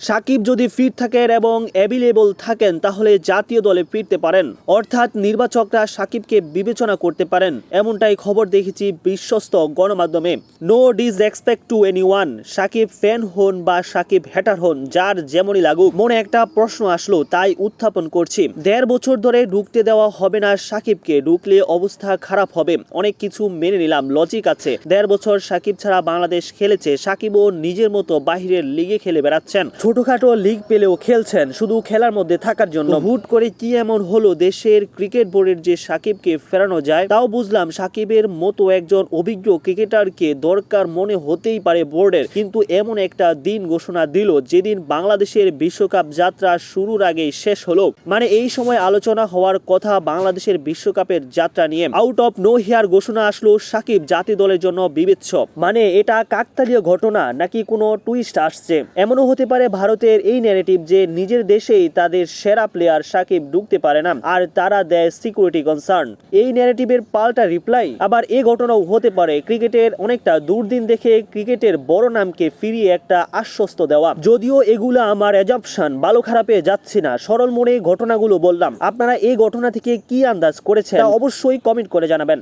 সাকিব যদি ফিট থাকেন এবং অ্যাভেলেবল থাকেন তাহলে জাতীয় দলে ফিরতে পারেন, অর্থাৎ নির্বাচকরা সাকিবকে বিবেচনা করতে পারেন, এমনটাই খবর দেখেছি বিশ্বস্ত গণমাধ্যমে। No disrespect to anyone, Shakib fan হন বা সাকিব হ্যাটার হন, যার যেমনই লাগুক, মনে একটা প্রশ্ন আসলো তাই উত্থাপন করছি। 1.5 বছর ধরে ঢুকতে দেওয়া হবে না সাকিবকে, ঢুকলে অবস্থা খারাপ হবে। অনেক কিছু মেনে নিলাম, লজিক আছে। 1.5 বছর সাকিব ছাড়া বাংলাদেশ খেলেছে, সাকিবও নিজের মতো বাহিরের লিগে খেলে বেড়াচ্ছেন, ছোটখাটো লিগ পেলেও খেলছেন শুধু খেলার মধ্যে থাকার জন্য। হুট করে কি এমন হলো দেশের ক্রিকেট বোর্ডের যে সাকিবকে ফেরানো যায়? তাও বুঝলাম সাকিবের মতো একজন অভিজ্ঞ ক্রিকেটারকে দরকার মনে হতেই পারে বোর্ডের, কিন্তু এমন একটা দিন ঘোষণা দিল যেদিন বাংলাদেশের বিশ্বকাপ যাত্রা শুরুর আগেই শেষ হলো। মানে এই সময় আলোচনা হওয়ার কথা বাংলাদেশের বিশ্বকাপের যাত্রা নিয়ে। আউট অফ নো হিয়ার ঘোষণা আসলো সাকিব জাতীয় দলের জন্য বিবেচ্য। মানে এটা কাকতালীয় ঘটনা নাকি কোনো টুইস্ট আসছে? এমনও হতে পারে ভারতের এই ন্যারেটিভ যে নিজের দেশেই তাদের সেরা প্লেয়ার সাকিব ঢুকতে পারে না আর তারা দেয় সিকিউরিটি কনসার্ন। এই ন্যারেটিভের পাল্টা রিপ্লাই। আবার এই ঘটনাও হতে পারে ক্রিকেটের অনেকটা দুর্দিন দেখে ক্রিকেটের বড় নামকে ফিরিয়ে একটা আশ্বস্ত দেওয়া। যদিও এগুলো আমার অ্যাজাম্পশন, ভালো খারাপে যাচ্ছি না, সরল মনে ঘটনাগুলো বললাম। আপনারা এই ঘটনা থেকে কি আন্দাজ করেছেন তা অবশ্যই কমেন্ট করে জানাবেন।